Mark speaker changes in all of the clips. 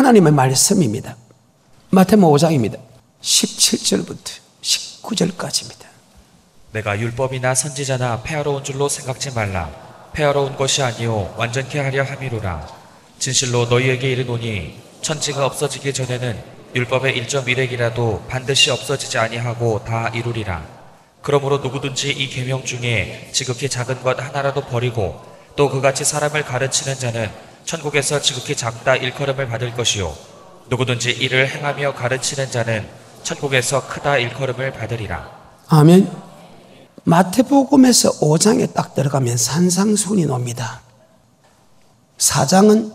Speaker 1: 하나님의 말씀입니다. 마태복음 5장입니다. 17절부터 19절까지입니다.
Speaker 2: 내가 율법이나 선지자나 폐하러 온 줄로 생각지 말라. 폐하러 온 것이 아니요 완전케 하려 함이로라. 진실로 너희에게 이르노니 천지가 없어지기 전에는 율법의 1.1획이라도 반드시 없어지지 아니하고 다 이루리라. 그러므로 누구든지 이 계명 중에 지극히 작은 것 하나라도 버리고 또 그같이 사람을 가르치는 자는 천국에서 지극히 작다 일컬음을 받을 것이요 누구든지 이를 행하며 가르치는 자는 천국에서 크다 일컬음을 받으리라.
Speaker 1: 아멘. 마태복음에서 5장에 딱 들어가면 산상수훈이 나옵니다. 4장은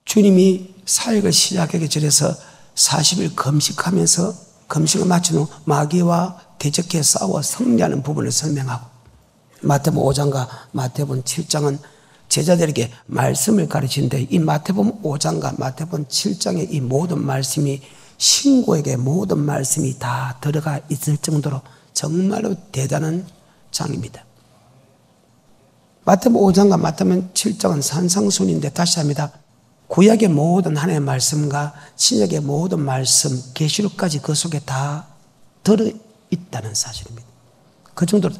Speaker 1: 주님이 사역을 시작하기 전에서 40일 금식하면서 금식을 마친 후 마귀와 대적해 싸워 승리하는 부분을 설명하고, 마태복음 5장과 마태복음 7장은 제자들에게 말씀을 가르치는데, 이 마태복음 5장과 마태복음 7장의 이 모든 말씀이 신구에게 모든 말씀이 다 들어가 있을 정도로 정말로 대단한 장입니다. 마태복음 5장과 마태복음 7장은 산상수훈인데, 다시 합니다. 구약의 모든 하나님의 말씀과 신약의 모든 말씀, 계시록까지 그 속에 다 들어있다는 사실입니다. 그 정도로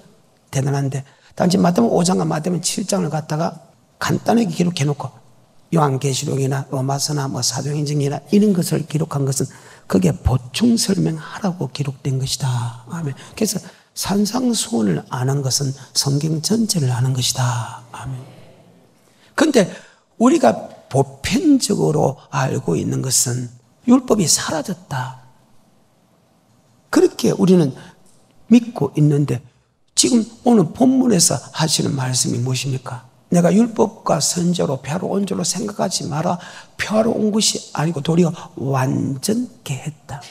Speaker 1: 대단한데, 단지 마태복음 5장과 마태복음 7장을 갖다가 간단하게 기록해놓고 요한계시록이나 로마서나 사도행전이나 이런 것을 기록한 것은 그게 보충 설명하라고 기록된 것이다. 아멘. 그래서 산상수훈을 아는 것은 성경 전체를 아는 것이다. 아멘. 그런데 우리가 보편적으로 알고 있는 것은 율법이 사라졌다, 그렇게 우리는 믿고 있는데, 지금 오늘 본문에서 하시는 말씀이 무엇입니까? 내가 율법과 선지자로 폐하러 온 줄로 생각하지 마라. 폐하러 온 것이 아니고 도리어 완전케 했다.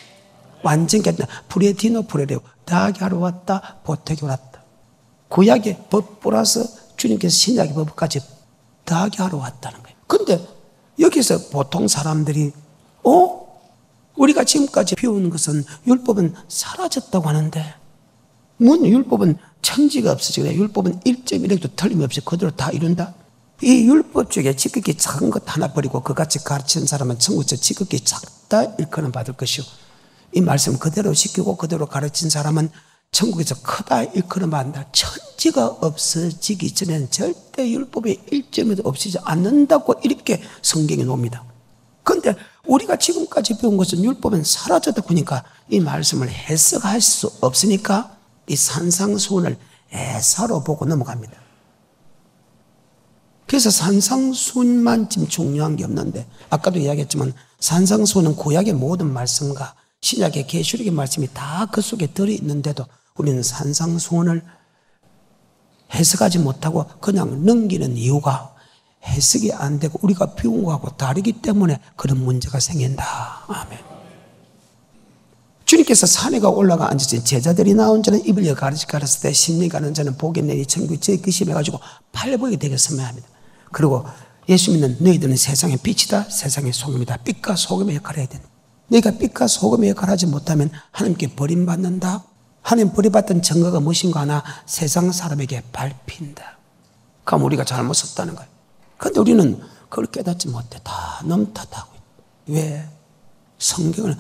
Speaker 1: 완전케 했다. 프레디노 프레레오. 다하게 하러 왔다. 보태게 왔다. 구약의 법 플러스 주님께서 신약의 법까지 다하게 하러 왔다는 거예요. 그런데 여기서 보통 사람들이 우리가 지금까지 배운 것은 율법은 사라졌다고 하는데, 율법은 천지가 없어지고 율법은 1.1획도 틀림없이 그대로 다 이룬다. 이 율법 중에 지극히 작은 것 하나 버리고 그같이 가르치는 사람은 천국에서 지극히 작다 일컬음 받을 것이요 이 말씀 그대로 지키고 그대로 가르친 사람은 천국에서 크다 일컬음 받는다. 천지가 없어지기 전에는 절대 율법의 1.1도 없어지지 않는다고 이렇게 성경에 나옵니다. 그런데 우리가 지금까지 배운 것은 율법은 사라졌다 보니까 이 말씀을 해석할 수 없으니까 이 산상수훈을 애사로 보고 넘어갑니다. 그래서 산상수훈만 지금 중요한 게 없는데, 아까도 이야기했지만 산상수훈은 구약의 모든 말씀과 신약의 계시록의 말씀이 다 그 속에 들어있는데도 우리는 산상수훈을 해석하지 못하고 그냥 넘기는 이유가 해석이 안 되고 우리가 배운 거하고 다르기 때문에 그런 문제가 생긴다. 아멘. 주님께서 산에 올라가 앉으신 제자들이 나온 자는 입을 여 가르칠 때 심리 가는 자는 복이 내리 천국에 저희 근심해가지고 팔복이 되게 선명합니다. 그리고 예수 믿는 너희들은 세상의 빛이다, 세상의 소금이다. 빛과 소금의 역할을 해야 된다. 너희가 빛과 소금의 역할을 하지 못하면 하나님께 버림받는다. 하나님 버림받던 증거가 무엇인가 하나 세상 사람에게 밟힌다. 그럼 우리가 잘못 썼다는 거예요. 그런데 우리는 그걸 깨닫지 못해. 다 넘탓하고 있다. 왜? 성경을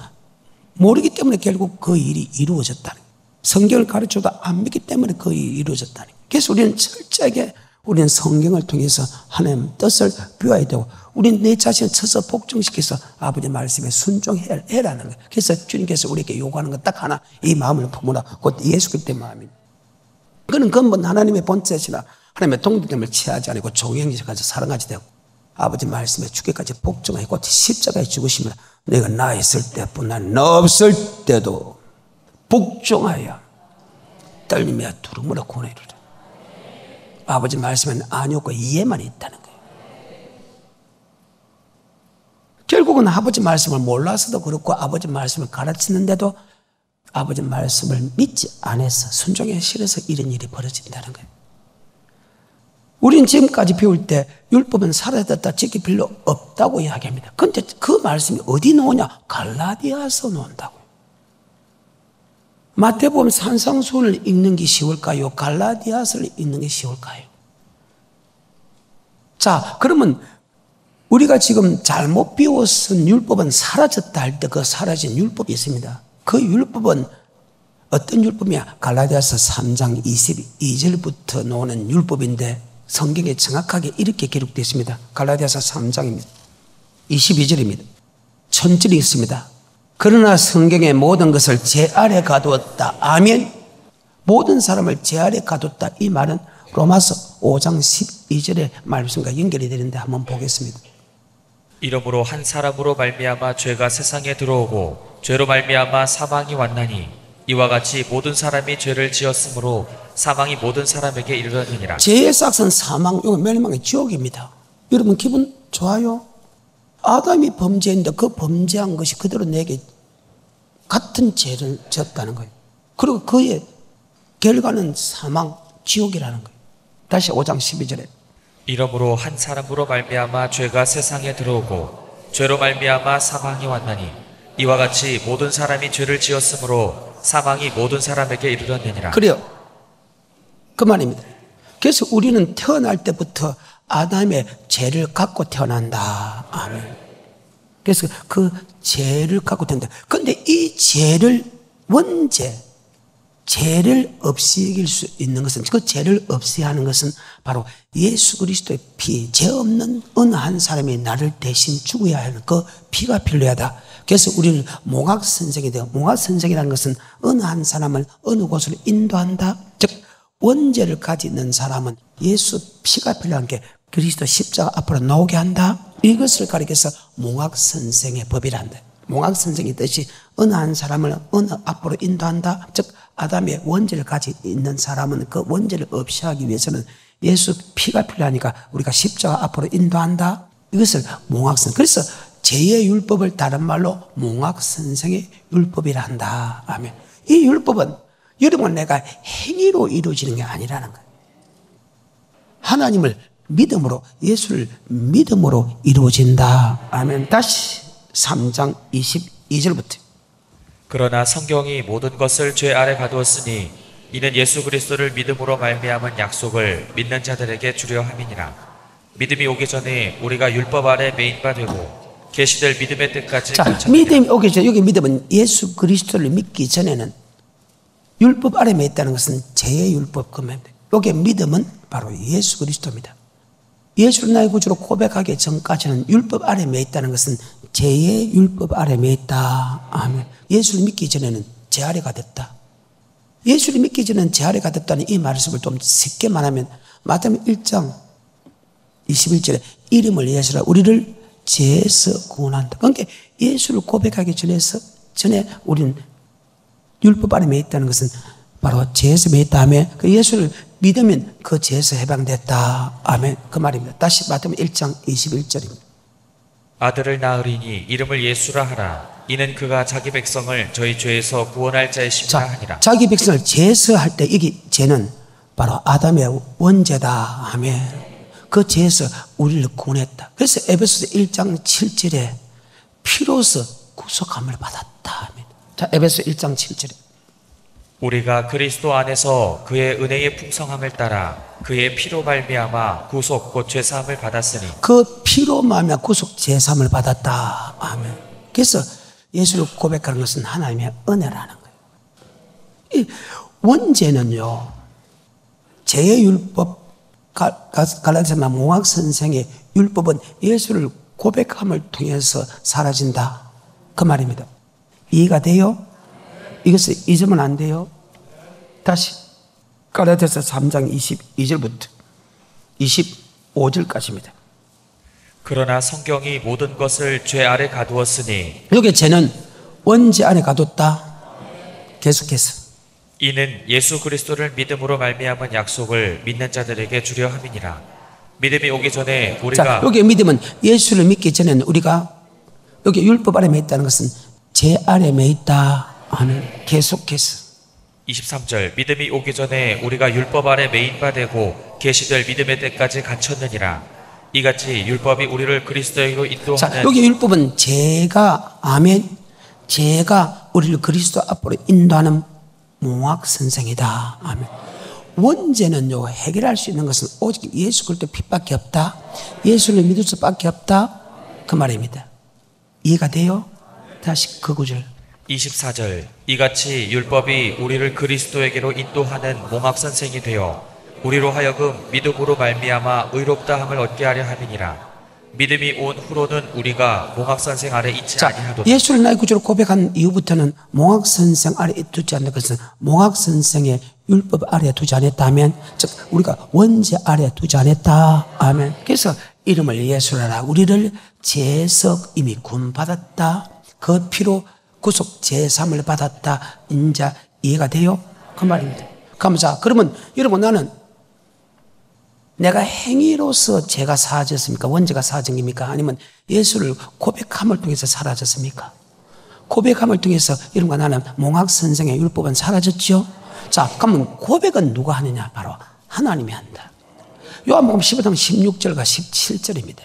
Speaker 1: 모르기 때문에 결국 그 일이 이루어졌다는 거예요. 성경을 가르쳐도 안 믿기 때문에 그 일이 이루어졌다는 거예요. 그래서 우리는 철저하게 우리는 성경을 통해서 하나님 뜻을 배워야 되고, 우리는 내 자신을 쳐서 복종시켜서 아버지 말씀에 순종해라는 거예요. 그래서 주님께서 우리에게 요구하는 건 딱 하나, 이 마음을 품으라. 곧 예수 그리스도의 마음입니다. 그는 근본 하나님의 본체시나 하나님의 동등됨을 취하지 않고 종행지까지 사랑하지 되고 아버지 말씀에 죽기까지 복종하고 곧 십자가에 죽으시면 내가 나 있을 때뿐 아니라 나 없을 때도 복종하여 떨림이야 두루무라 구원에 이르라. 아버지 말씀에는 아니었고 이해만 있다는 거예요. 결국은 아버지 말씀을 몰라서도 그렇고 아버지 말씀을 가르치는데도 아버지 말씀을 믿지 않아서 순종에 싫어서 이런 일이 벌어진다는 거예요. 우리는 지금까지 배울 때 율법은 사라졌다, 지킬 필요 없다고 이야기합니다. 그런데 그 말씀이 어디 나오냐? 갈라디아서 나온다고요. 마태복음 산상수훈을 읽는 게 쉬울까요? 갈라디아서를 읽는 게 쉬울까요? 자, 그러면 우리가 지금 잘못 비워쓴 율법은 사라졌다 할 때 그 사라진 율법이 있습니다. 그 율법은 어떤 율법이냐? 갈라디아서 3장 22절부터 나오는 율법인데 성경에 정확하게 이렇게 기록되어 있습니다. 갈라디아서 3장입니다. 22절입니다. 천절이 있습니다. 그러나 성경의 모든 것을 제 아래 가두었다. 아멘. 모든 사람을 제 아래 가뒀다. 이 말은 로마서 5장 12절의 말씀과 연결이 되는데 한번 보겠습니다.
Speaker 2: 이러므로 한 사람으로 말미암아 죄가 세상에 들어오고 죄로 말미암아 사망이 왔나니 이와 같이 모든 사람이 죄를 지었으므로 사망이 모든 사람에게 이르렀느니라.
Speaker 1: 죄의 싹은 사망, 이건 멸망의 지옥입니다. 여러분 기분 좋아요? 아담이 범죄했는데 그 범죄한 것이 그대로 내게 같은 죄를 졌다는 거예요. 그리고 그의 결과는 사망, 지옥이라는 거예요. 다시 5장 12절에
Speaker 2: 이러므로 한 사람으로 말미암아 죄가 세상에 들어오고 죄로 말미암아 사망이 왔나니 이와 같이 모든 사람이 죄를 지었으므로 사망이 모든 사람에게 이르렀느니라.
Speaker 1: 그래요. 그 말입니다. 그래서 우리는 태어날 때부터 아담의 죄를 갖고 태어난다. 아멘. 그래서 그 죄를 갖고 태어난다. 그런데 이 죄를 원죄, 죄를 없이 이길 수 있는 것은, 그 죄를 없이 하는 것은 바로 예수 그리스도의 피, 죄 없는 어느 한 사람이 나를 대신 죽어야 하는 그 피가 필요하다. 그래서 우리는 몽학선생이 돼요. 몽학선생이라는 것은 어느 한 사람을 어느 곳으로 인도한다. 즉 원죄를 가지는 사람은 예수 피가 필요한 게 그리스도 십자가 앞으로 나오게 한다. 이것을 가리켜서 몽학선생의 법이란다. 몽학선생의 뜻이 어느 한 사람을 어느 앞으로 인도한다. 즉 아담의 원죄를 가지고 있는 사람은 그 원죄를 없이 하기 위해서는 예수 피가 필요하니까 우리가 십자가 앞으로 인도한다. 이것을 몽학선. 그래서 죄의 율법을 다른 말로 몽학선생의 율법이라 한다. 아멘. 이 율법은 여러분 내가 행위로 이루어지는 게 아니라는 거예요. 하나님을 믿음으로, 예수를 믿음으로 이루어진다. 아멘. 다시 3장 22절부터.
Speaker 2: 그러나 성경이 모든 것을 죄 아래 가두었으니 이는 예수 그리스도를 믿음으로 말미암은 약속을 믿는 자들에게 주려 함이니라. 믿음이 오기 전에 우리가 율법 아래 매인 바 되고 계시될 믿음의 때까지
Speaker 1: 자, 믿음이 오기 전에, 여기 믿음은 예수 그리스도를 믿기 전에는 율법 아래 매있다는 것은 죄의 율법 금입니다. 여기 믿음은 바로 예수 그리스도입니다. 예수를 나의 구주로 고백하기 전까지는 율법 아래 매있다는 것은 죄의 율법 아래 매있다. 아멘. 예수를 믿기 전에는 죄 아래가 됐다. 예수를 믿기 전에는 죄 아래가 됐다는 이 말씀을 좀 쉽게 말하면 마태복음 1장 21절에 이름을 예수라 우리를 죄에서 구원한다. 그러니까 예수를 고백하기 전에 우리는 율법 아래 매있다는 것은 바로 죄에서 매있다 하며 그 예수를 믿으면 그 죄에서 해방됐다. 아멘. 그 말입니다. 다시 마태복음 1장 21절입니다.
Speaker 2: 아들을 낳으리니 이름을 예수라 하라. 이는 그가 자기 백성을 저희 죄에서 구원할 자이심이라 하니라.
Speaker 1: 자기 백성을 죄에서 할 때 여기 죄는 바로 아담의 원죄다. 아멘. 그 죄에서 우리를 구원했다. 그래서 에베소서 1장 7절에 피로서 구속함을 받았다. 아멘. 자, 에베소 1장 7절에
Speaker 2: 우리가 그리스도 안에서 그의 은혜의 풍성함을 따라 그의 피로 말미암아 구속 곧 죄사함을 받았으니
Speaker 1: 그 피로 말미암아 구속 죄사함을 받았다. 아멘. 그래서 예수를 고백하는 것은 하나님의 은혜라는 거예요. 이 원죄는요, 죄의 율법, 갈라디아서 몽학 선생의 율법은 예수를 고백함을 통해서 사라진다. 그 말입니다. 이해가 돼요? 이것을 잊으면 안 돼요. 다시 갈라디아서 3장 22절부터 25절까지입니다.
Speaker 2: 그러나 성경이 모든 것을 죄 아래 가두었으니
Speaker 1: 여기 죄는 원죄 안에 가뒀다. 계속해서
Speaker 2: 이는 예수 그리스도를 믿음으로 말미암은 약속을 믿는 자들에게 주려 함이니라. 믿음이 오기 전에 우리가
Speaker 1: 자, 여기 믿음은 예수를 믿기 전에는 우리가 여기 율법 아래 매있다는 것은 죄 아래 매있다. 아멘. 계속해서
Speaker 2: 23절 믿음이 오기 전에 우리가 율법 아래 매인 바 되고 계시될 믿음의 때까지 갇혔느니라. 이같이 율법이 우리를 그리스도에게로 인도하는.
Speaker 1: 자, 여기 율법은 죄가 아멘. 죄가 우리를 그리스도 앞으로 인도하는 몽학 선생이다. 아멘. 원죄는요 해결할 수 있는 것은 오직 예수 그리스도 빛밖에 없다. 예수를 믿을 수밖에 없다. 그 말입니다. 이해가 돼요? 다시 그 구절.
Speaker 2: 24절 이같이 율법이 우리를 그리스도에게로 인도하는 몽학선생이 되어 우리로 하여금 믿음으로 말미암아 의롭다 함을 얻게 하려 함이니라. 믿음이 온 후로는 우리가 몽학선생 아래 있지 아니하도다.
Speaker 1: 예수를 나의 구주로 고백한 이후부터는 몽학선생 아래 두지 않는 것은 몽학선생의 율법 아래 두지 않았다면, 즉 우리가 원죄 아래 두지 않았다. 아멘. 그래서 이름을 예수라라. 우리를 제석 이미 구원받았다. 그 피로 구속 제삼을 받았다. 인자 이해가 돼요? 그 말입니다. 감사. 그러면 여러분, 나는 내가 행위로서 죄가 사하졌습니까? 원죄가 사하진 겁니까? 아니면 예수를 고백함을 통해서 사라졌습니까? 고백함을 통해서 여러분과 나는 몽학선생의 율법은 사라졌죠? 자, 그러면 고백은 누가 하느냐? 바로 하나님이 한다. 요한복음 15장 16절과 17절입니다.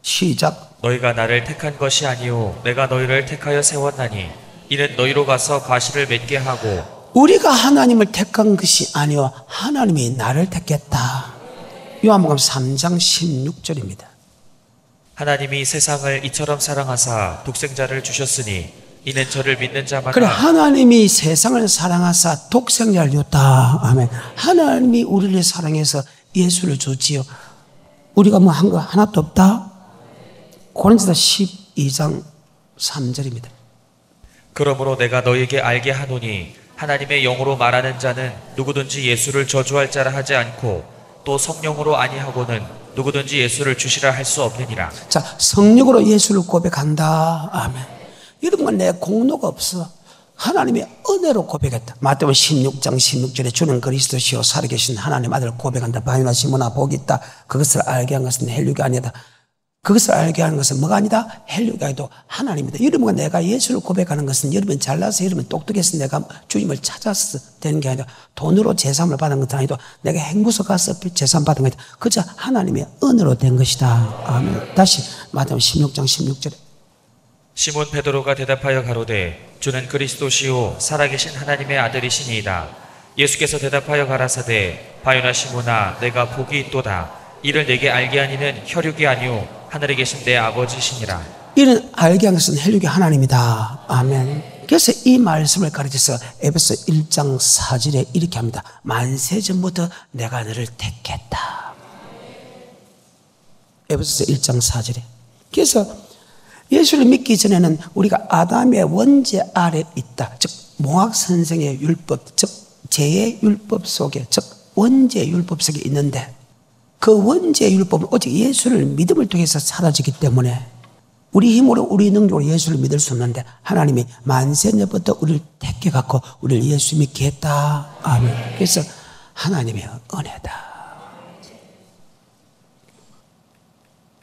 Speaker 1: 시작.
Speaker 2: 너희가 나를 택한 것이 아니오 내가 너희를 택하여 세웠나니 이는 너희로 가서 과실을 맺게 하고.
Speaker 1: 우리가 하나님을 택한 것이 아니오 하나님이 나를 택했다. 요한복음 3장 16절입니다.
Speaker 2: 하나님이 세상을 이처럼 사랑하사 독생자를 주셨으니 이는 저를 믿는 자마다.
Speaker 1: 그래, 하나님이 세상을 사랑하사 독생자를 줬다. 아멘. 하나님이 우리를 사랑해서 예수를 줬지요. 우리가 뭐 한 거 하나도 없다. 고린도서 12장 3절입니다.
Speaker 2: 그러므로 내가 너희에게 알게 하노니 하나님의 영으로 말하는 자는 누구든지 예수를 저주할 자라 하지 않고 또 성령으로 아니하고는 누구든지 예수를 주시라 할 수 없느니라.
Speaker 1: 자, 성령으로 예수를 고백한다. 아멘. 여러분, 내 공로가 없어. 하나님의 은혜로 고백했다. 마태복음 16장 16절에 주는 그리스도시요 살아계신 하나님 아들 고백한다. 바요나 시모나 복이 있다. 그것을 알게 한 것은 헬육이 아니다. 그것을 알게 하는 것은 뭐가 아니다? 헬육이 아니도 하나님이다. 여러분과 내가 예수를 고백하는 것은 여러분 잘나서 여러분 똑똑해서 내가 주님을 찾아서 되는 게 아니라 돈으로 제삼을 받은 것도 아니고 내가 행구소 가서 제삼 받은 것도 그저 하나님의 은혜로 된 것이다. 아멘. 다시 마태복음 16장 16절에
Speaker 2: 시몬 베드로가 대답하여 가로되 주는 그리스도시요 살아계신 하나님의 아들이시니이다. 예수께서 대답하여 가라사대 바요나 시몬아 내가 복이 있도다. 이를 내게 알게 하니는 혈육이 아니오 하늘에 계신 내 아버지시니라.
Speaker 1: 이는 알게 한 것은 혈육이 하나님이다. 아멘. 그래서 이 말씀을 가르쳐서 에베소 1장 4절에 이렇게 합니다. 만세 전부터 내가 너를 택했다. 에베소 1장 4절에. 그래서 예수를 믿기 전에는 우리가 아담의 원죄 아래 있다. 즉 몽학선생의 율법, 즉 죄의 율법 속에, 즉 원죄의 율법 속에 있는데 그 원죄의 율법은 오직 예수를 믿음을 통해서 사라지기 때문에 우리 힘으로 우리 능력으로 예수를 믿을 수 없는데 하나님이 만세년부터 우리를 택해갖고 우리를 예수 믿게 했다. 아멘. 그래서 하나님의 은혜다.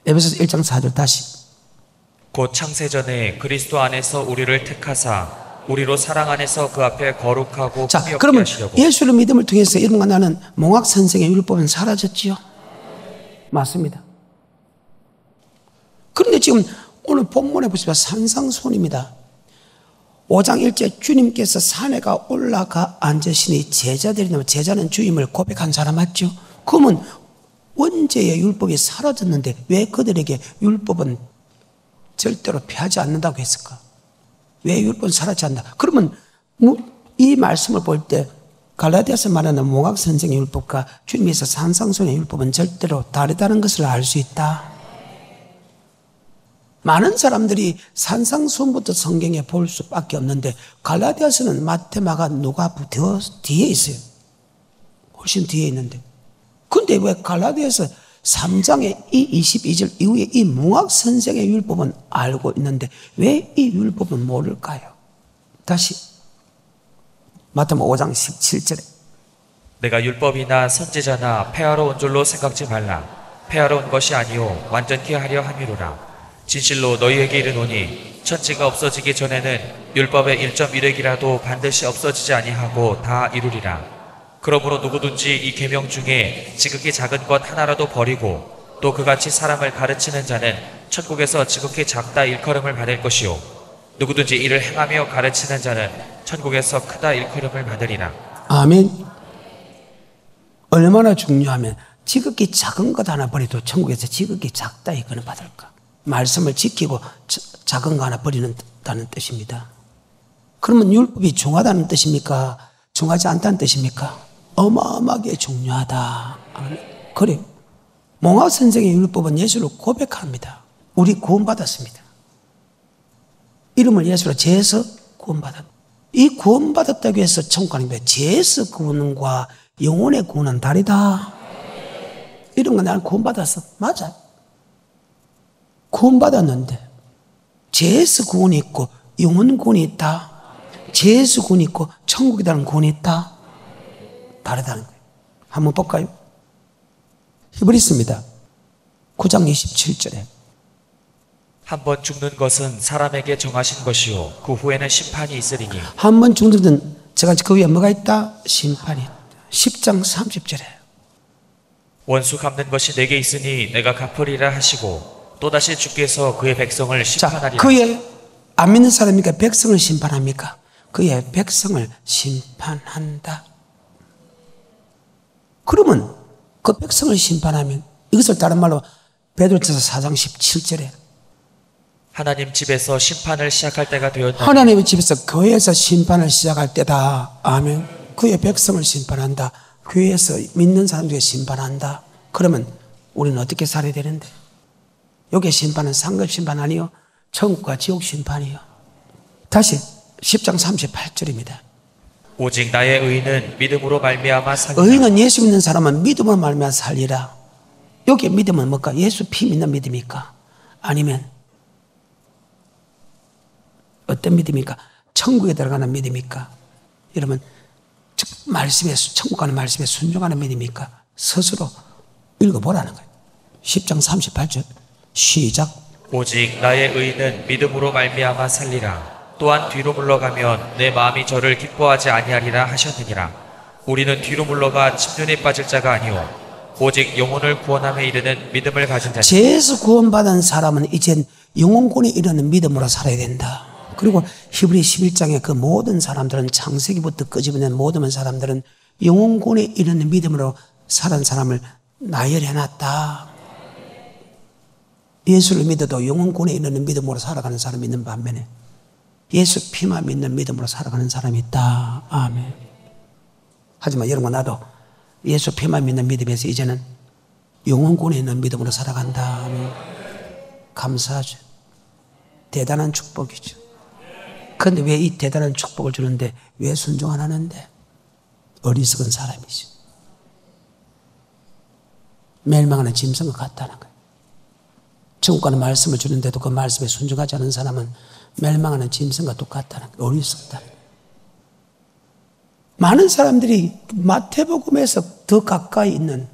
Speaker 1: 에베소서 1장 4절 다시.
Speaker 2: 곧 창세전에 그리스도 안에서 우리를 택하사 우리로 사랑 안에서 그 앞에 거룩하고
Speaker 1: 자,
Speaker 2: 품이 없게
Speaker 1: 그러면
Speaker 2: 하시려고.
Speaker 1: 예수를 믿음을 통해서 여러분과 나는 몽학선생의 율법은 사라졌지요? 맞습니다. 그런데 지금 오늘 본문에 보시면 산상손입니다. 5장 1절 주님께서 산에가 올라가 앉으시니 제자들이 나면 제자는 주님을 고백한 사람 맞죠? 그러면 원죄의 율법이 사라졌는데 왜 그들에게 율법은 절대로 피하지 않는다고 했을까? 왜 율법은 사라지지 않는다? 그러면 이 말씀을 볼 때 갈라디아서 말하는 몽학선생의 율법과 주님께서 산상손의 율법은 절대로 다르다는 것을 알 수 있다. 많은 사람들이 산상손부터 성경에 볼 수밖에 없는데 갈라디아서는 마태, 마가, 누가 더 뒤에 있어요. 훨씬 뒤에 있는데. 근데 왜 갈라디아서 3장의 이 22절 이후에 이 몽학선생의 율법은 알고 있는데 왜 이 율법은 모를까요? 다시 마태복음 5장 17절에
Speaker 2: 내가 율법이나 선지자나 폐하러 온 줄로 생각지 말라. 폐하러 온 것이 아니오 완전케 하려 함이로라. 진실로 너희에게 이르노니 천지가 없어지기 전에는 율법의 1.1획이라도 반드시 없어지지 아니하고 다 이루리라. 그러므로 누구든지 이 계명 중에 지극히 작은 것 하나라도 버리고 또 그같이 사람을 가르치는 자는 천국에서 지극히 작다 일컬음을 받을 것이요 누구든지 이를 행하며 가르치는 자는 천국에서 크다 일컬음을 받으리라.
Speaker 1: 아멘. 얼마나 중요하면 지극히 작은 것 하나 버려도 천국에서 지극히 작다 이거는 받을까? 말씀을 지키고 작은 거 하나 버리는다는 뜻입니다. 그러면 율법이 중하다는 뜻입니까? 중하지 않다는 뜻입니까? 어마어마하게 중요하다. 그래요. 몽학 선생의 율법은 예수를 고백합니다. 우리 구원받았습니다. 이름을 예수로 죄에서 구원받았다. 이 구원받았다고 해서 천국 가는 거예요. 죄에서 구원과 영혼의 구원은 다르다. 이런 거 나는 구원받았어. 맞아. 구원받았는데 죄에서 구원이 있고 영혼 구원이 있다. 죄에서 구원이 있고 천국이라는 구원이 있다. 다르다는 거예요. 한번 볼까요? 히브리서입니다. 9장 27절에
Speaker 2: 한 번 죽는 것은 사람에게 정하신 것이요 그 후에는 심판이 있으리니
Speaker 1: 한 번 죽는 것은 제가 그 위에 뭐가 있다? 심판이 있다. 10장 30절에
Speaker 2: 원수 갚는 것이 내게 있으니 내가 갚으리라 하시고 또다시 주께서 그의 백성을
Speaker 1: 자,
Speaker 2: 심판하리라.
Speaker 1: 그의 안 믿는 사람이니까 백성을 심판합니까? 그의 백성을 심판한다. 그러면 그 백성을 심판하면 이것을 다른 말로 베드로전서 4장 17절에
Speaker 2: 하나님 집에서 심판을 시작할 때가 되었다.
Speaker 1: 하나님의 집에서 교회에서 심판을 시작할 때다. 아멘. 그의 백성을 심판한다. 교회에서 믿는 사람들에게 심판한다. 그러면 우리는 어떻게 살아야 되는데? 여기의 심판은 상급 심판 아니요 천국과 지옥 심판이요. 다시 10장 38절입니다.
Speaker 2: 오직 나의 의는 믿음으로 말미암아 살리라.
Speaker 1: 의인은 예수 믿는 사람은 믿음으로 말미암아 살리라. 여기의 믿음은 뭘까? 예수 피 믿는 믿음입니까? 아니면 어떤 믿음입니까? 천국에 들어가는 믿음입니까? 여러분 말씀에 천국 가는 말씀에 순종하는 믿음입니까? 스스로 읽어보라는 거예요. 10장 38절 시작.
Speaker 2: 오직 나의 의는 믿음으로 말미암아 살리라. 또한 뒤로 물러가면 내 마음이 저를 기뻐하지 아니하리라 하셨느니라. 우리는 뒤로 물러가 침륜에 빠질 자가 아니오 오직 영혼을 구원함에 이르는 믿음을 가진 자니.
Speaker 1: 죄에서 구원받은 사람은 이젠 영혼권에 이르는 믿음으로 살아야 된다. 그리고 히브리 11장에 그 모든 사람들은 창세기부터 끄집어낸 모든 사람들은 영혼권에 이르는 믿음으로 살은 사람을 나열해놨다. 예수를 믿어도 영혼권에 이르는 믿음으로 살아가는 사람이 있는 반면에 예수 피만 믿는 믿음으로 살아가는 사람이 있다. 아멘. 하지만 여러분 나도 예수 피만 믿는 믿음에서 이제는 영혼권에 있는 믿음으로 살아간다. 아멘. 감사하죠. 대단한 축복이죠. 그런데 왜 이 대단한 축복을 주는데 왜 순종 안 하는데? 어리석은 사람이죠. 멸망하는 짐승과 같다는 거예요. 천국 가는 말씀을 주는데도 그 말씀에 순종하지 않은 사람은 멸망하는 짐승과 똑같다는 거예요. 어리석다. 많은 사람들이 마태복음에서 더 가까이 있는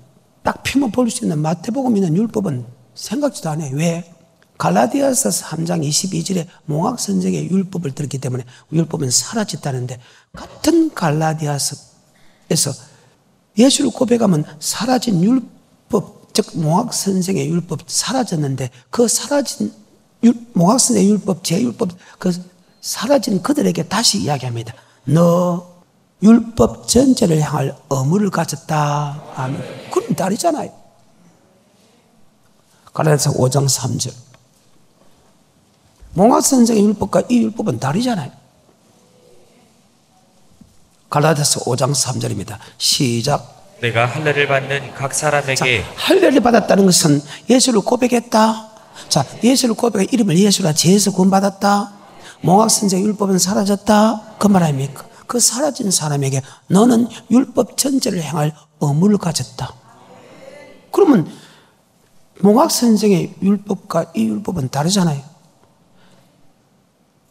Speaker 1: 딱 피면 볼 수 있는 마태복음 있는 율법은 생각지도 않아요. 왜? 갈라디아서 3장 22절에 몽학 선생의 율법을 들었기 때문에 율법은 사라졌다는데 같은 갈라디아서에서 예수를 고백하면 사라진 율법, 즉 몽학 선생의 율법 사라졌는데 그 사라진 몽학 선생의 율법, 제 율법 그 사라진 그들에게 다시 이야기합니다. 너 율법 전체를 향할 의무를 가졌다. 아멘. 그럼 다르잖아요. 갈라디아서 5장 3절. 몽학 선생의 율법과 이 율법은 다르잖아요. 갈라디아서 5장 3절입니다. 시작.
Speaker 2: 내가 할례를 받는 각 사람에게
Speaker 1: 자, 할례를 받았다는 것은 예수를 고백했다. 자, 예수를 고백해 이름을 예수라 죄에서 구원받았다. 몽학 선생의 율법은 사라졌다. 그 말 아닙니까? 그 사라진 사람에게 너는 율법 전체를 행할 의무를 가졌다. 그러면 몽학 선생의 율법과 이 율법은 다르잖아요.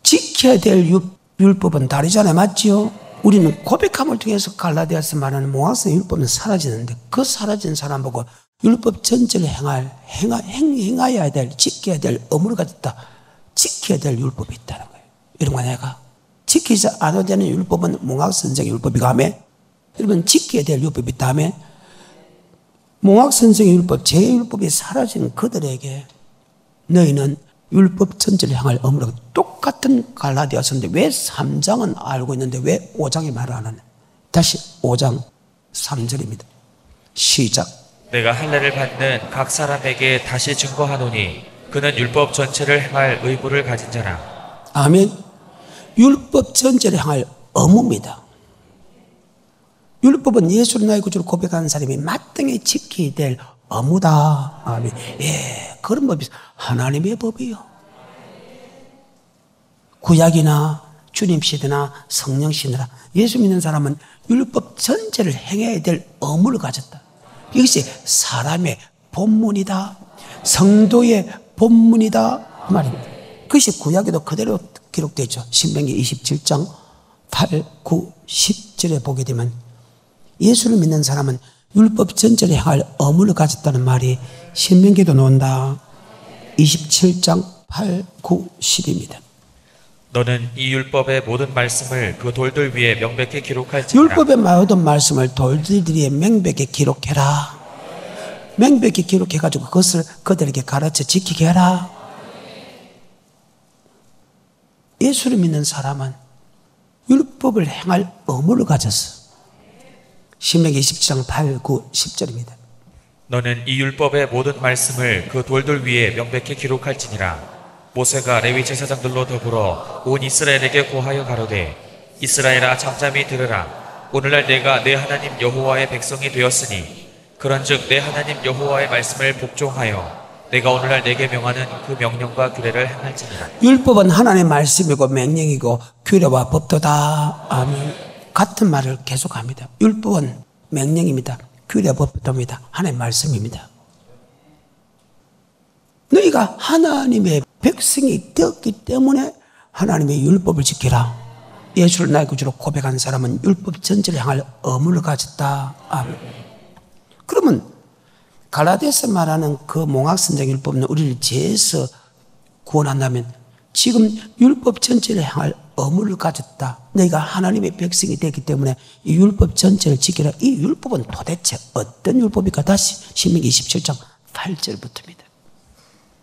Speaker 1: 지켜야 될 율법은 다르잖아요. 맞지요? 우리는 고백함을 통해서 갈라디아서 말하는 몽학 선생의 율법은 사라지는데 그 사라진 사람 보고 율법 전체를 행해야 될, 지켜야 될 의무를 가졌다. 지켜야 될 율법이 있다는 거예요. 이런 거 내가 지키지 않아도 되는 율법은 몽학 선생의 율법이고 하며 여러분 지켜야 될 율법이 있다며 몽학 선생의 율법, 제 율법이 사라진 그들에게 너희는 율법 전체를 향할 의무로 똑같은 갈라디아서인데 왜 3장은 알고 있는데 왜 5장에 말을 안 하냐. 다시 5장 3절입니다. 시작.
Speaker 2: 내가 할례를 받는 각 사람에게 다시 증거하노니 그는 율법 전체를 행할 의무를 가진 자라.
Speaker 1: 아멘. 율법 전체를 향할 의무입니다. 율법은 예수를 나의 구주로 고백하는 사람이 마땅히 지켜야 될 의무다. 아멘. 예, 그런 법이 하나님의 법이요. 구약이나 주님 시대나 성령 시대나 예수 믿는 사람은 율법 전체를 행해야 될 의무를 가졌다. 이것이 사람의 본문이다. 성도의 본문이다. 그 말입니다. 그것이 구약에도 그대로 기록되어 있죠. 신명기 27장 8, 9, 10절에 보게 되면 예수를 믿는 사람은 율법 전체를 행할 의무를 가졌다는 말이 신명기도 나온다. 27장 8, 9, 10입니다.
Speaker 2: 너는 이 율법의 모든 말씀을 그 돌들 위에 명백히 기록할지니라.
Speaker 1: 율법의 모든 말씀을 돌들 위에 명백히 기록해라. 명백히 기록해가지고 그것을 그들에게 가르쳐 지키게 해라. 예수를 믿는 사람은 율법을 행할 의무를 가졌어. 신명기 27장 8, 9, 10절입니다.
Speaker 2: 너는 이 율법의 모든 말씀을 그 돌들 위에 명백히 기록할지니라. 모세가 레위 제사장들로 더불어 온 이스라엘에게 고하여 가로되 이스라엘아 잠잠히 들으라. 오늘날 내가 내 하나님 여호와의 백성이 되었으니 그런즉 내 하나님 여호와의 말씀을 복종하여 내가 오늘날 내게 명하는 그 명령과 규례를 행할지니라. 율법은
Speaker 1: 하나님의 말씀이고 명령이고 규례와 법도다. 아멘. 같은 말을 계속합니다. 율법은 명령입니다. 규례 법도입니다. 하나님의 말씀입니다. 너희가 하나님의 백성이 되었기 때문에 하나님의 율법을 지키라. 예수를 나의 구주로 고백한 사람은 율법 전체를 향할 의무를 가졌다. 아멘. 그러면 갈라디아서 말하는 그 몽학선정 율법은 우리를 죄에서 구원한다면 지금 율법 전체를 향할 의무를 가졌다. 너희가 하나님의 백성이 되기 때문에 이 율법 전체를 지키라. 이 율법은 도대체 어떤 율법일까? 다시 신명기 27장 8절부터입니다.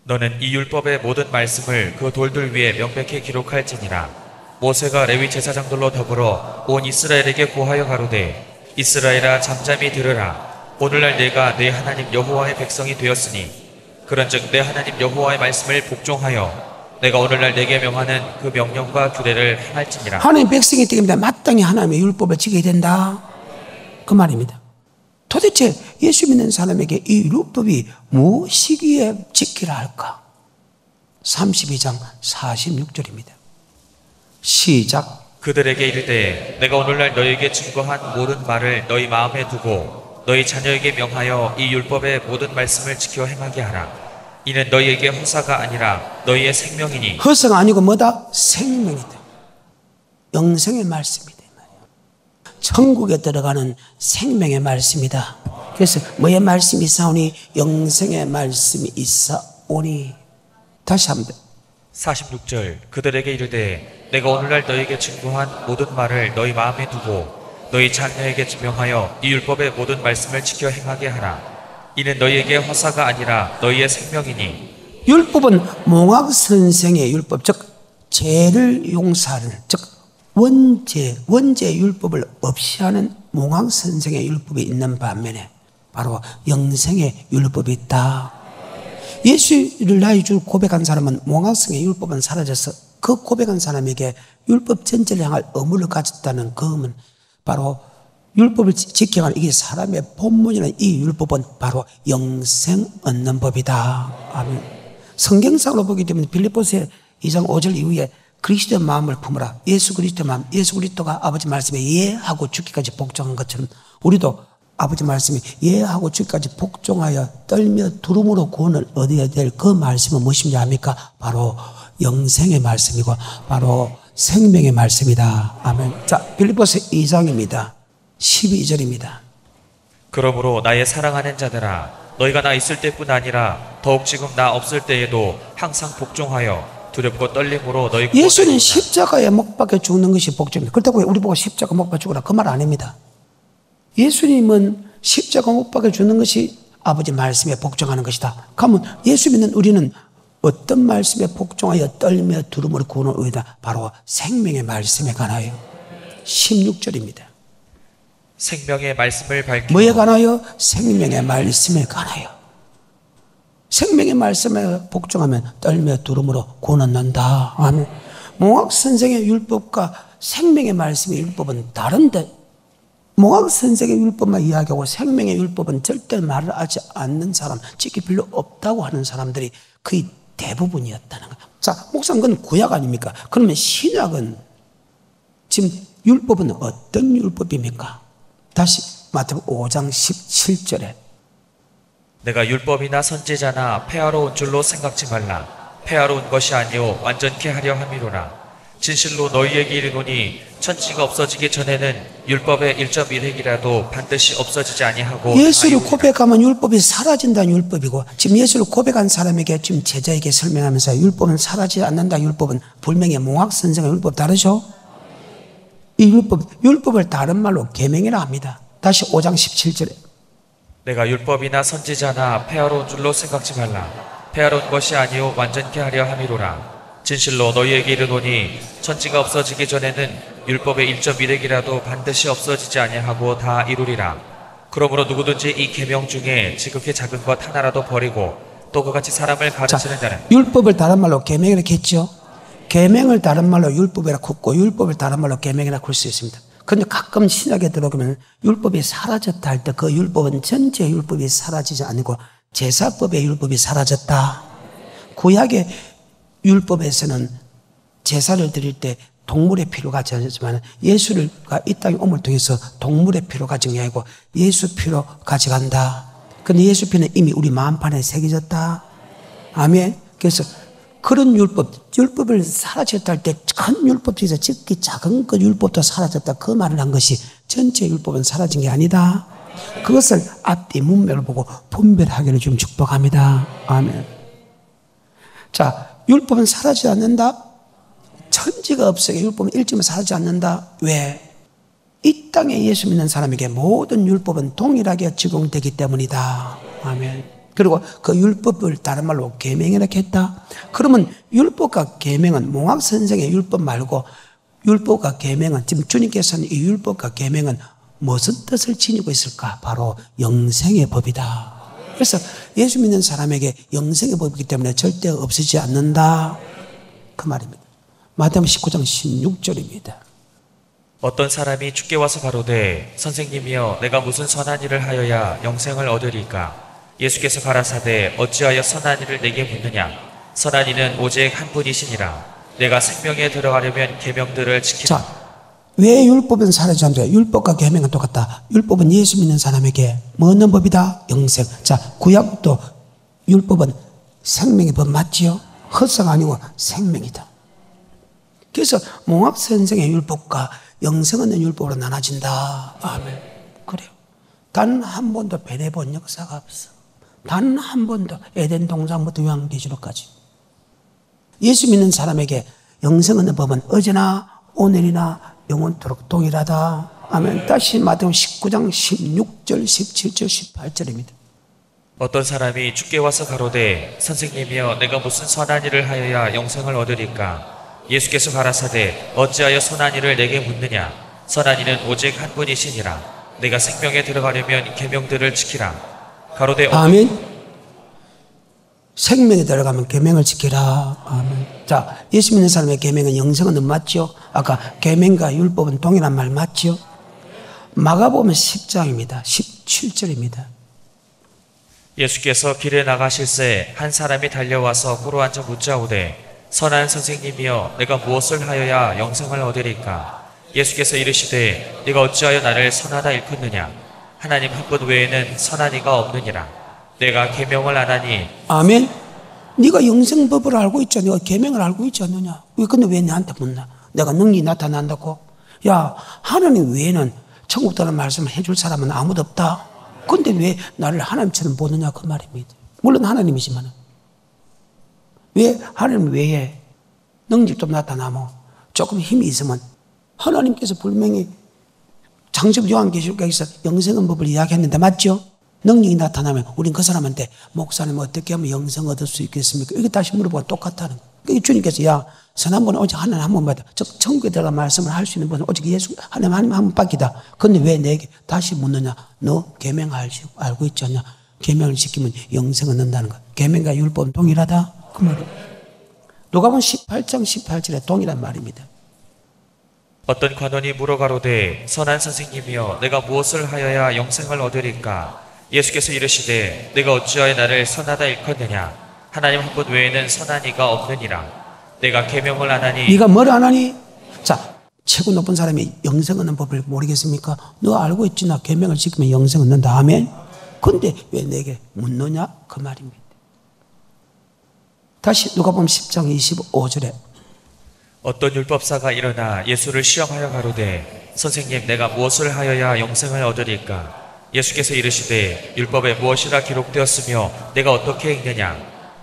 Speaker 2: 너는 이 율법의 모든 말씀을 그 돌들 위에 명백히 기록할지니라. 모세가 레위 제사장들로 더불어 온 이스라엘에게 고하여 가로되 이스라엘아 잠잠히 들으라. 오늘날 내가 내 하나님 여호와의 백성이 되었으니 그런즉 내 하나님 여호와의 말씀을 복종하여 내가 오늘날 내게 명하는 그 명령과 규례를 행할지니라.
Speaker 1: 하나님 백성이 되기 때문에 마땅히 하나님의 율법을 지켜야 된다. 그 말입니다. 도대체 예수 믿는 사람에게 이 율법이 무엇이기에 지키라 할까? 32장 46절입니다. 시작.
Speaker 2: 그들에게 이르되 내가 오늘날 너희에게 증거한 모든 말을 너희 마음에 두고 너희 자녀에게 명하여 이 율법의 모든 말씀을 지켜 행하게 하라. 이는 너희에게 허사가 아니라 너희의 생명이니.
Speaker 1: 허사가 아니고 뭐다? 생명이다. 영생의 말씀이다. 천국에 들어가는 생명의 말씀이다. 그래서 뭐의 말씀이 있사오니? 영생의 말씀이 있사오니. 다시 한번
Speaker 2: 46절. 그들에게 이르되 내가 오늘날 너희에게 증거한 모든 말을 너희 마음에 두고 너희 자녀에게 명하여 이 율법의 모든 말씀을 지켜 행하게 하라. 이는 너희에게 허사가 아니라 너희의 생명이니.
Speaker 1: 율법은 몽학 선생의 율법, 즉 죄를 용서하는, 즉 원죄 율법을 없이 하는 몽학 선생의 율법이 있는 반면에 바로 영생의 율법이 있다. 예수를 나의 주 고백한 사람은 몽학성의 율법은 사라져서 그 고백한 사람에게 율법 전체를 향할 의무를 가졌다는 그 의무는 바로 율법을 지켜가는 이게 사람의 본문이라는 이 율법은 바로 영생 얻는 법이다. 아멘. 성경상으로 보기 때문에 빌립보서 2장 5절 이후에 그리스도의 마음을 품으라. 예수 그리스도의 마음, 예수 그리스도가 아버지 말씀에 예하고 죽기까지 복종한 것처럼 우리도 아버지 말씀에 예하고 죽기까지 복종하여 떨며 두름으로 구원을 얻어야 될 그 말씀은 무엇인지 압니까? 바로 영생의 말씀이고 바로 생명의 말씀이다. 아멘. 자, 빌립보서 2장입니다. 12절입니다.
Speaker 2: 그러므로 나의 사랑하는 자들아 너희가 나 있을 때뿐 아니라 더욱 지금 나 없을 때에도 항상 복종하여 두렵고 떨림으로 너희
Speaker 1: 예수는 십자가에 못 박혀 죽는 것이 복종입니다. 그렇다고 우리 보고 십자가 못 박혀 죽으라 그 말 아닙니다. 예수님은 십자가 못 박혀 죽는 것이 아버지 말씀에 복종하는 것이다. 그러면 예수 믿는 우리는 어떤 말씀에 복종하여 떨며 두름으로 구원을 얻다? 바로 생명의 말씀에 관하여 16절입니다.
Speaker 2: 생명의 말씀을 밝히고
Speaker 1: 뭐에 관하여? 생명의 말씀에 관하여. 생명의 말씀에 복종하면 떨며 두름으로 구원은 난다. 아멘. 몽학 선생의 율법과 생명의 말씀의 율법은 다른데 몽학 선생의 율법만 이야기하고 생명의 율법은 절대 말을 하지 않는 사람, 지키 필요 없다고 하는 사람들이 거의 대부분이었다는 거예요. 자, 목사님 그건 구약 아닙니까? 그러면 신약은 지금 율법은 어떤 율법입니까? 다시 마태복음 5장 17절에
Speaker 2: 내가 율법이나 선지자나 폐하러 온 줄로 생각지 말라. 폐하러 온 것이 아니오 완전케 하려 함이로라. 진실로 너희에게 이르노니 천지가 없어지기 전에는 율법의 1.1획이라도 반드시 없어지지 아니하고
Speaker 1: 예수를 고백하면 율법이 사라진다는 율법이고 지금 예수를 고백한 사람에게 지금 제자에게 설명하면서 율법은 사라지지 않는다. 율법은 분명히 몽학 선생의 율법 다르죠? 이 율법을 다른 말로 계명이라 합니다. 다시 5장 17절에
Speaker 2: 내가 율법이나 선지자나 폐하러 온 줄로 생각지 말라. 폐하러 온 것이 아니오 완전케 하려 함이로라. 진실로 너희에게 이르노니 천지가 없어지기 전에는 율법의 1.1획이라도 반드시 없어지지 아니하고 다 이루리라. 그러므로 누구든지 이 계명 중에 지극히 작은 것 하나라도 버리고 또 그같이 사람을 가르치는 자는
Speaker 1: 율법을 다른 말로 계명이라고 했죠. 계명을 다른 말로 율법이라고 했고 율법을 다른 말로 계명이라고 할 수 있습니다. 그런데 가끔 신약에 들어오면 율법이 사라졌다 할 때 그 율법은 전체 율법이 사라지지 않고 제사법의 율법이 사라졌다. 구약의 율법에서는 제사를 드릴 때 동물의 피로 가져가지만 예수가 이 땅에 옴을 통해서 동물의 피로 가진 게 아니고 예수 피로 가져간다. 그런데 예수 피는 이미 우리 마음판에 새겨졌다. 아멘. 그래서 그런 율법을 사라졌다 할 때 큰 율법 중에서 적기 작은 그 율법도 사라졌다. 그 말을 한 것이 전체 율법은 사라진 게 아니다. 그것을 앞뒤 문맥을 보고 분별하기를 좀 축복합니다. 아멘. 자, 율법은 사라지지 않는다. 천지가 없어요. 율법은 일점은 사라지지 않는다. 왜? 이 땅에 예수 믿는 사람에게 모든 율법은 동일하게 적용되기 때문이다. 아멘. 그리고 그 율법을 다른 말로 계명이라고 했다. 그러면 율법과 계명은 몽학 선생의 율법 말고 율법과 계명은 지금 주님께서는 이 율법과 계명은 무슨 뜻을 지니고 있을까? 바로 영생의 법이다. 그래서 예수 믿는 사람에게 영생의 법이기 때문에 절대 없어지지 않는다. 그 말입니다. 마태복음 19장 16절입니다.
Speaker 2: 어떤 사람이 주께 와서 가로되 선생님이여 내가 무슨 선한 일을 하여야 영생을 얻으리까? 예수께서 가라사대 어찌하여 선한 일을 내게 묻느냐? 선한 이는 오직 한 분이시니라. 내가 생명에 들어가려면 계명들을 지키라.
Speaker 1: 자, 왜 율법은 사라지지 않는다? 율법과 계명은 똑같다. 율법은 예수 믿는 사람에게 뭐 얻는 법이다? 영생. 자, 구약도 율법은 생명의 법 맞지요? 헛성 아니고 생명이다. 그래서 몽학 선생의 율법과 영생 얻는 율법으로 나눠진다. 아멘. 그래요. 단 한 번도 변해본 역사가 없어. 단 한 번도 에덴 동산부터 요한계시록까지. 예수 믿는 사람에게 영생 얻는 법은 어제나 오늘이나 영원토록 동일하다. 아멘. 다시 마태복음 19장 16절, 17절, 18절입니다.
Speaker 2: 어떤 사람이 주께 와서 가로되 선생님이여 내가 무슨 선한 일을 하여야 영생을 얻으리까? 예수께서 가라사대 어찌하여 선한 일을 내게 묻느냐? 선한 이는 오직 한 분이시니라. 내가 생명에 들어가려면 계명들을 지키라. 가로되
Speaker 1: 아멘. 생명에 들어가면 계명을 지키라. 아멘. 자, 예수 믿는 사람의 계명은 영생은 맞죠? 아까 계명과 율법은 동일한 말 맞죠? 마가복음 10장입니다. 17절입니다.
Speaker 2: 예수께서 길에 나가실새 한 사람이 달려와서 꿇어 앉아 묻자오되 선한 선생님이여 내가 무엇을 하여야 영생을 얻으리까? 예수께서 이르시되 네가 어찌하여 나를 선하다 일컫느냐? 하나님 한 분 외에는 선한 이가 없느니라. 내가 계명을 안 하니.
Speaker 1: 아멘. 네가 영생법을 알고 있잖아. 네가 계명을 알고 있지 않느냐? 근데 왜 나한테 묻나? 내가 능력이 나타난다고? 야, 하나님 외에는 천국 들어가는 말씀을 해줄 사람은 아무도 없다. 근데 왜 나를 하나님처럼 보느냐 그 말입니다. 물론 하나님이지만 왜 하나님 외에 능력 좀 나타나면 조금 힘이 있으면 하나님께서 분명히 창세기 요한계시록에서 영생의 법을 이야기했는데 맞죠? 능력이 나타나면 우린 그 사람한테 목사님 어떻게 하면 영생 얻을 수 있겠습니까? 이게 다시 물어보면 똑같다는 거예요. 그러니까 주님께서 야 선한 분은 오직 하나님 한 번만 즉 천국에 들어간 말씀을 할 수 있는 분은 오직 예수 하나님 한 분밖이다. 그런데 왜 내게 다시 묻느냐? 너 계명 알고 있지 않냐? 계명을 지키면 영생을 얻는다는 것. 계명과 율법은 동일하다 그 말이에요. 누가복음 18장 18절에 동일한 말입니다.
Speaker 2: 어떤 관원이 물어가로되 선한 선생님이여 내가 무엇을 하여야 영생을 얻으리까? 예수께서 이르시되 내가 어찌하여 나를 선하다 일컫느냐? 하나님 한 분 외에는 선한 이가 없느니라. 내가 계명을 안 하니
Speaker 1: 네가 뭘 안 하니? 자, 최고 높은 사람이 영생 얻는 법을 모르겠습니까? 너 알고 있지? 나 계명을 지키면 영생 얻는다. 아멘. 근데 왜 내게 묻느냐? 그 말입니다. 다시 누가복음 10장 25절에
Speaker 2: 어떤 율법사가 일어나 예수를 시험하여 가로되 선생님 내가 무엇을 하여야 영생을 얻으리까? 예수께서 이르시되 율법에 무엇이라 기록되었으며 내가 어떻게 읽느냐?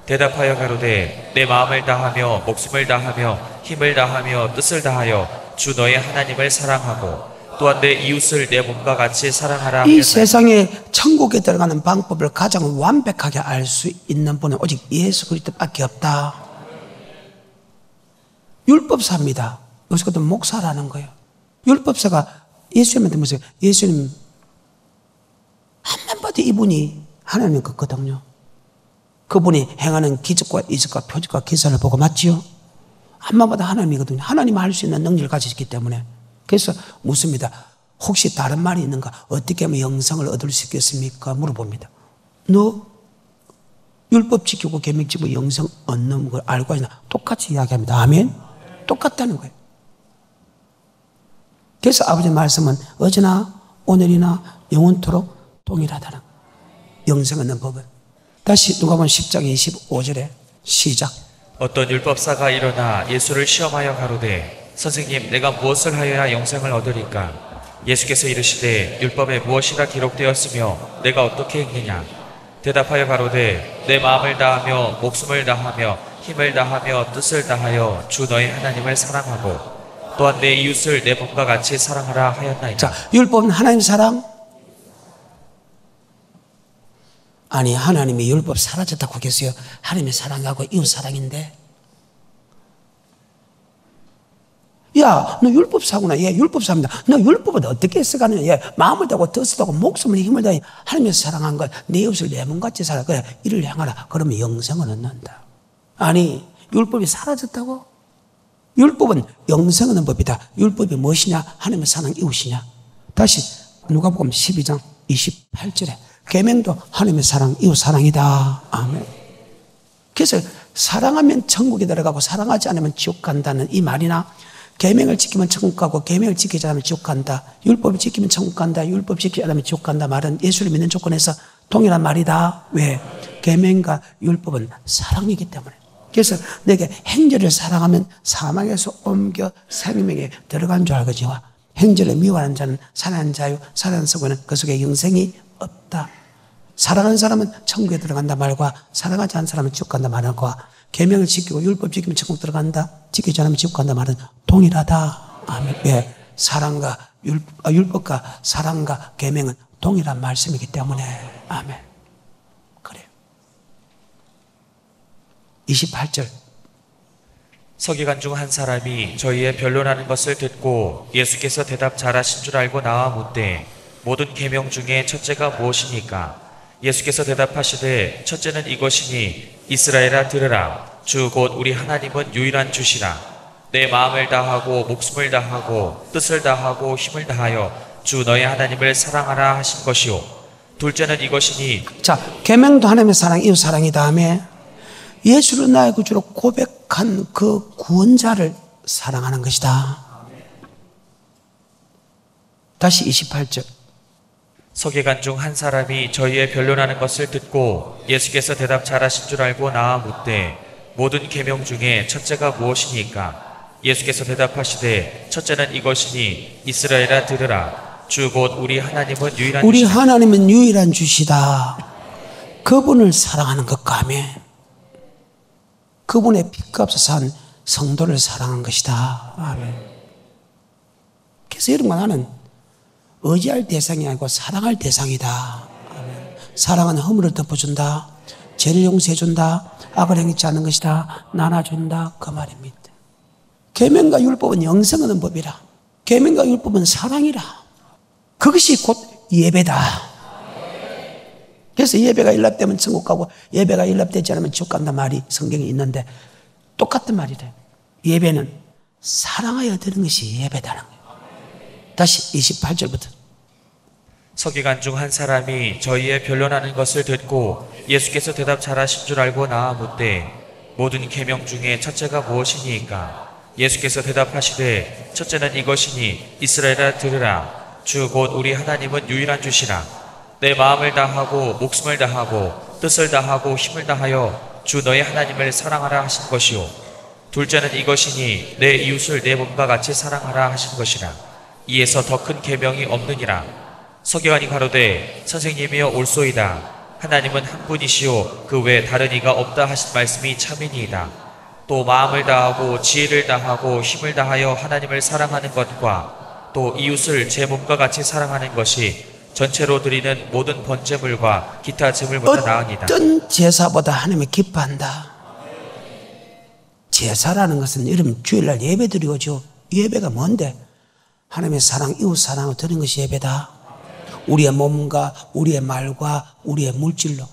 Speaker 2: 대답하여 가로되 내 마음을 다하며 목숨을 다하며 힘을 다하며 뜻을 다하여 주 너의 하나님을 사랑하고 또한 내 이웃을 내 몸과 같이 사랑하라.
Speaker 1: 이 세상에 천국에 들어가는 방법을 가장 완벽하게 알 수 있는 분은 오직 예수 그리스도밖에 없다. 율법사입니다. 여기서부터 목사라는 거예요. 율법사가 예수님한테 물어요. 예수님 한만 봐도 이분이 하나님 같거든요. 그분이 행하는 기적과 이적과 표적과 기사를 보고 맞지요? 한만 봐도 하나님이거든요. 하나님 할 수 있는 능력을 가지셨기 때문에. 그래서 묻습니다. 혹시 다른 말이 있는가? 어떻게 하면 영생을 얻을 수 있겠습니까? 물어봅니다. 너 율법 지키고 계명 지키고 영생 얻는 걸 알고 있나? 똑같이 이야기합니다. 아멘? 똑같다는 거예요. 그래서 아버지 말씀은 어제나 오늘이나 영원토록 동일하다는 거예요. 영생 얻는 법은. 다시 누가복음 10장 25절에 시작.
Speaker 2: 어떤 율법사가 일어나 예수를 시험하여 가로되 선생님 내가 무엇을 하여야 영생을 얻으리까? 예수께서 이르시되 율법에 무엇이라 기록되었으며 내가 어떻게 읽느냐? 대답하여 가로되 내 마음을 다하며 목숨을 다하며 힘을 다하며 뜻을 다하여 주 너의 하나님을 사랑하고 또한 내 이웃을 내 몸과 같이 사랑하라 하였나이다.
Speaker 1: 자, 율법은 하나님 사랑? 아니, 하나님이 율법 사라졌다고 하겠어요? 하나님의 사랑하고 이웃 사랑인데. 야, 너 율법사구나. 예, 율법사입니다. 너 율법을 어떻게 써가느냐. 예, 마음을 다하고 뜻을 다하고 목숨을 힘을 다해 하나님께서 사랑한 것, 내 이웃을 내 몸같이 살아. 그래, 이를 향하라. 그러면 영생을 얻는다. 아니, 율법이 사라졌다고? 율법은 영생 얻는 법이다. 율법이 무엇이냐? 하나님의 사랑 이웃이냐? 다시 누가복음 12장 28절에 계명도 하나님의 사랑, 이웃 사랑이다. 아멘. 그래서 사랑하면 천국에 들어가고 사랑하지 않으면 지옥 간다는 이 말이나 계명을 지키면 천국 가고 계명을 지키지 않으면 지옥 간다. 율법을 지키면 천국 간다. 율법 지키지 않으면 지옥 간다 말은 예수를 믿는 조건에서 동일한 말이다. 왜? 계명과 율법은 사랑이기 때문에. 그래서 내게 행절을 사랑하면 사망에서 옮겨 생명에 들어간 줄 알거지와 행절을 미워하는 자는 살아난 자유, 살아난 속에는 그 속에 영생이 없다. 사랑하는 사람은 천국에 들어간다 말과 사랑하지 않는 사람은 지옥 간다 말과 계명을 지키고 율법 지키면 천국 들어간다, 지키지 않으면 지옥 간다 말은 동일하다. 아멘. 왜? 사랑과 율법과 사랑과 계명은 동일한 말씀이기 때문에. 아멘. 그래요. 28절.
Speaker 2: 서기관 중 한 사람이 저희의 변론하는 것을 듣고 예수께서 대답 잘하신 줄 알고 나와 묻되 모든 계명 중에 첫째가 무엇이니까? 예수께서 대답하시되 첫째는 이것이니 이스라엘아 들으라. 주 곧 우리 하나님은 유일한 주시라. 내 마음을 다하고 목숨을 다하고 뜻을 다하고 힘을 다하여 주 너의 하나님을 사랑하라 하신 것이요. 둘째는 이것이니.
Speaker 1: 자, 계명도 하나님의 사랑, 이웃 사랑이 다음에 예수를 나의 구주로 고백한 그 구원자를 사랑하는 것이다. 다시 28절.
Speaker 2: 서기관 중 한 사람이 저희의 변론하는 것을 듣고 예수께서 대답 잘하신 줄 알고 나와 묻되 모든 계명 중에 첫째가 무엇이니까? 예수께서 대답하시되 첫째는 이것이니 이스라엘아 들으라. 주 곧 우리 하나님은 유일한
Speaker 1: 우리
Speaker 2: 주시다.
Speaker 1: 하나님은 유일한 주시다. 그분을 사랑하는 것과 함에 그분의 피값을 산 성도를 사랑하는 것이다. 아멘. 그래서 여러분, 나는 의지할 대상이 아니고 사랑할 대상이다. 아멘. 사랑은 허물을 덮어준다. 죄를 용서해준다. 악을 행치 않는 것이다. 나눠준다. 그 말입니다. 계명과 율법은 영생 얻는 법이라. 계명과 율법은 사랑이라. 그것이 곧 예배다. 그래서 예배가 일납되면 천국 가고 예배가 일납되지 않으면 지옥 간다 말이 성경에 있는데 똑같은 말이래요. 예배는 사랑하여 드는 것이 예배다는 거예요. 다시 28절부터.
Speaker 2: 서기관 중 한 사람이 저희의 변론하는 것을 듣고 예수께서 대답 잘하신 줄 알고 나아 묻되 모든 계명 중에 첫째가 무엇이니까? 예수께서 대답하시되 첫째는 이것이니 이스라엘아 들으라. 주 곧 우리 하나님은 유일한 주시라. 내 마음을 다하고 목숨을 다하고 뜻을 다하고 힘을 다하여 주 너의 하나님을 사랑하라 하신 것이요. 둘째는 이것이니 내 이웃을 내 몸과 같이 사랑하라 하신 것이라. 이에서 더 큰 계명이 없느니라. 서기관이 가로되 선생님이여 옳소이다. 하나님은 한 분이시요 그 외 다른 이가 없다 하신 말씀이 참이니이다. 또 마음을 다하고 지혜를 다하고 힘을 다하여 하나님을 사랑하는 것과 또 이웃을 제 몸과 같이 사랑하는 것이 전체로 드리는 모든 번제물과 기타 제물보다 나으니이다.
Speaker 1: 어떤 제사보다 하나님을 기뻐한다. 제사라는 것은 여러분 주일날 예배 드리고죠. 예배가 뭔데? 하나님의 사랑, 이웃 사랑을 드리는 것이 예배다. 우리의 몸과 우리의 말과 우리의 물질로.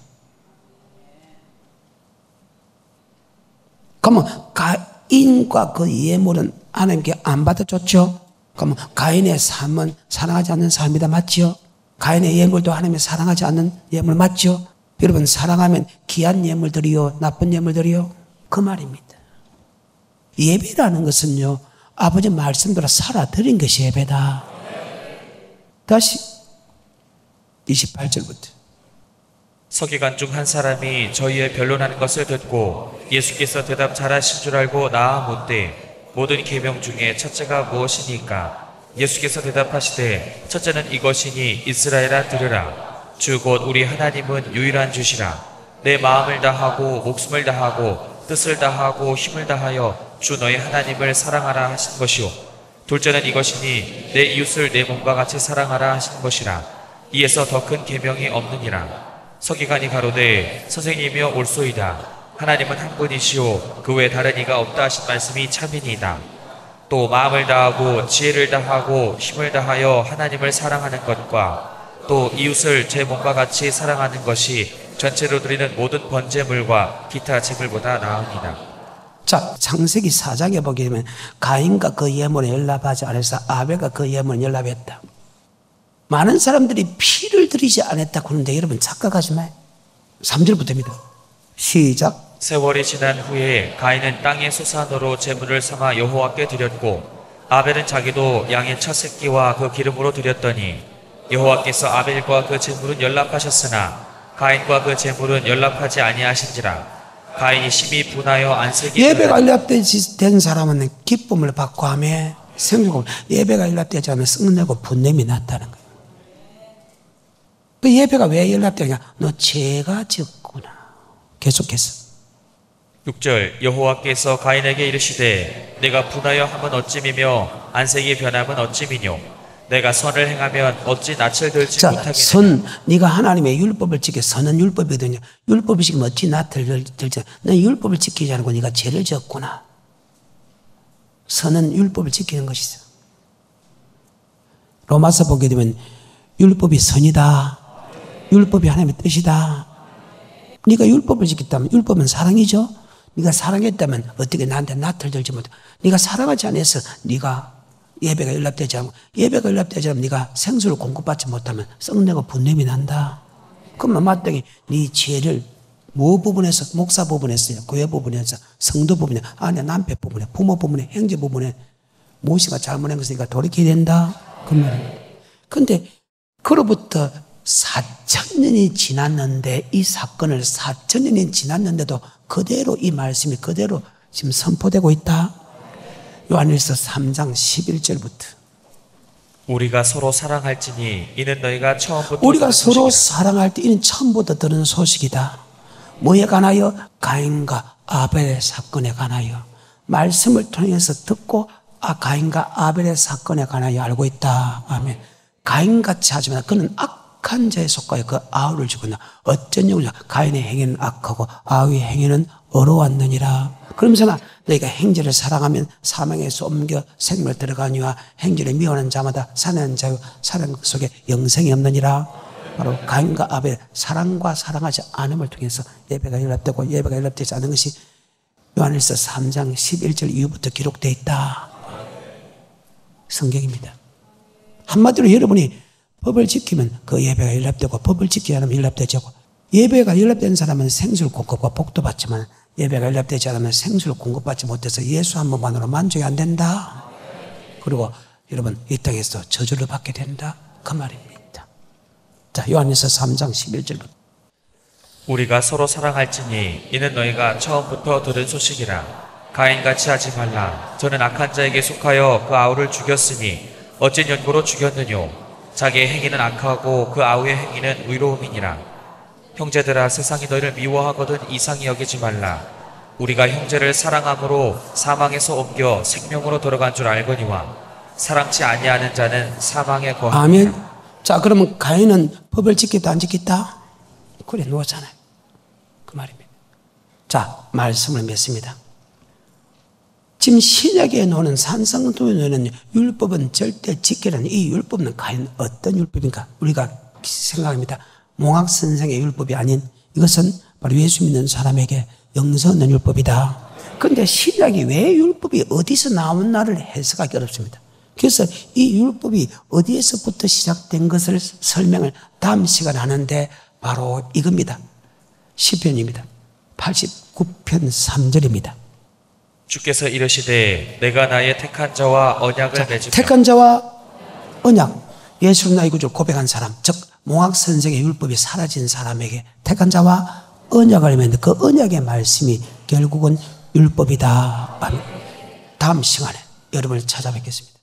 Speaker 1: 그러면 가인과 그 예물은 하나님께 안 받아줬죠? 그러면 가인의 삶은 사랑하지 않는 삶이다. 맞죠? 가인의 예물도 하나님이 사랑하지 않는 예물 맞죠? 여러분 사랑하면 귀한 예물들이요 나쁜 예물들이요? 그 말입니다. 예배라는 것은요 아버지 말씀대로 살아드린 것이 예배다. 다시 28절부터.
Speaker 2: 서기관 중 한 사람이 저희의 변론하는 것을 듣고 예수께서 대답 잘하신 줄 알고 나아 묻되 모든 계명 중에 첫째가 무엇이니까? 예수께서 대답하시되 첫째는 이것이니 이스라엘아 들으라. 주 곧 우리 하나님은 유일한 주시라. 내 마음을 다하고 목숨을 다하고 뜻을 다하고 힘을 다하여 주 너의 하나님을 사랑하라 하신 것이요. 둘째는 이것이니 내 이웃을 내 몸과 같이 사랑하라 하신 것이라. 이에서 더 큰 계명이 없느니라. 서기관이 가로되 선생님이여 옳소이다. 하나님은 한 분이시오 그 외 다른 이가 없다 하신 말씀이 참이니이다. 또 마음을 다하고 지혜를 다하고 힘을 다하여 하나님을 사랑하는 것과 또 이웃을 제 몸과 같이 사랑하는 것이 전체로 드리는 모든 번제물과 기타 제물보다 나으니라.
Speaker 1: 자, 창세기 4장에 보게 되면 가인과 그 예물에 연락하지 않아서 아벨과 그 예물에 연락했다. 많은 사람들이 피를 들이지 않았다고 하는데 여러분 착각하지 마요. 3절부터입니다. 시작.
Speaker 2: 세월이 지난 후에 가인은 땅의 소산으로 제물을 삼아 여호와께 드렸고 아벨은 자기도 양의 첫 새끼와 그 기름으로 드렸더니 여호와께서 아벨과 그 제물은 연락하셨으나 가인과 그 제물은 연락하지 아니하신지라. 가인이 심히 분하여 안색이
Speaker 1: 예배가 연락된 사람은 기쁨을 받고 하며 생육을 예배가 연락되지 않으면 썩내고 분냄이 났다는 거예요. 그 예배가 왜 연락되냐? 너 죄가 졌구나. 계속해서
Speaker 2: 6절 여호와께서 가인에게 이르시되 내가 분하여 함은 어찌미며 안색이 변함은 어찌미뇨 내가 선을 행하면 어찌 낯을 들지 못하겠느냐.
Speaker 1: 선, 네가 하나님의 율법을 지켜 선은 율법이거든요. 율법을 지키면 어찌 낯을 들지. 너 율법을 지키지 않고 네가 죄를 지었구나. 선은 율법을 지키는 것이죠. 로마서 보게 되면 율법이 선이다. 율법이 하나님의 뜻이다. 네가 율법을 지켰다면 율법은 사랑이죠. 네가 사랑했다면 어떻게 나한테 낯을 들지 못해. 네가 사랑하지 않아서 네가 예배가 연락되지 않고 예배가 연락되지 않으면 네가 생수를 공급받지 못하면 썩내고 분냄이 난다. 그러면 마땅히 네 죄를 뭐 부분에서 목사 부분에서 교회 부분에서 성도 부분에 아내 남편 부분에 부모 부분에 형제 부분에 무엇이가 잘못한 것이니까 돌이켜야 된다. 그 말이에요. 그런데 그로부터 4,000년이 지났는데 이 사건을 4,000년이 지났는데도 그대로 이 말씀이 그대로 지금 선포되고 있다. 요한일서 3장 11절부터
Speaker 2: 우리가 서로 사랑할지니 이는 너희가 처음부터
Speaker 1: 우리가 서로 사랑할 때 이는 처음부터 들은 소식이다. 뭐에 관하여? 가인과 아벨의 사건에 관하여 말씀을 통해서 듣고 가인과 아벨의 사건에 관하여 알고 있다. 아멘. 가인같이 하지만 그는 악한 자에 속하여 그 아우를 죽였나. 어쩐 영이냐. 가인의 행위는 악하고 아우의 행위는 어려웠느니라. 그러면서 너희가 행제를 사랑하면 사망에서 옮겨 생명을 들어가니와 행제를 미워하는 자마다 사는 자유 사랑 속에 영생이 없느니라. 바로 가인과 아벨 사랑과 사랑하지 않음을 통해서 예배가 연락되고 예배가 연락되지 않은 것이 요한일서 3장 11절 이후부터 기록되어 있다. 성경입니다. 한마디로 여러분이 법을 지키면 그 예배가 연락되고 법을 지키지 않으면 연락되지 않고 예배가 연락된 사람은 생수를 공급과 복도 받지만 예배가 연락되지 않으면 생수를 공급받지 못해서 예수 한 번만으로 만족이 안 된다. 그리고 여러분 이 땅에서 저주를 받게 된다. 그 말입니다. 자, 요한일서 3장 11절부터
Speaker 2: 우리가 서로 사랑할지니 이는 너희가 처음부터 들은 소식이라. 가인같이 하지 말라. 저는 악한 자에게 속하여 그 아우를 죽였으니 어찐 연고로 죽였느뇨. 자기의 행위는 악하고 그 아우의 행위는 의로움이니라. 형제들아, 세상이 너희를 미워하거든 이상히 여기지 말라. 우리가 형제를 사랑함으로 사망에서 옮겨 생명으로 들어간 줄 알거니와 사랑치 아니하는 자는 사망에 거하니라.
Speaker 1: 아멘. 자, 그러면 가인은 법을 지켰다 안 지켰다? 그래 누웠잖아요. 그 말입니다. 자, 말씀을 맺습니다. 지금 신약에 나오는 산성도에 나오는 율법은 절대 지키라는 이 율법은 과연 어떤 율법인가? 우리가 생각합니다. 몽학 선생의 율법이 아닌 이것은 바로 예수 믿는 사람에게 영생 얻는 율법이다. 그런데 신약이 왜 율법이 어디서 나왔나를 해석하기 어렵습니다. 그래서 이 율법이 어디에서부터 시작된 것을 설명을 다음 시간에 하는데 바로 이겁니다. 시편입니다. 89편 3절입니다.
Speaker 2: 주께서 이르시되 내가 나의 택한 자와 언약을 맺으며.
Speaker 1: 택한 자와 언약, 예수는 나의 구주를 고백한 사람, 즉 몽학 선생의 율법이 사라진 사람에게 택한 자와 언약을 맺는 그 언약의 말씀이 결국은 율법이다. 다음 시간에 여러분을 찾아뵙겠습니다.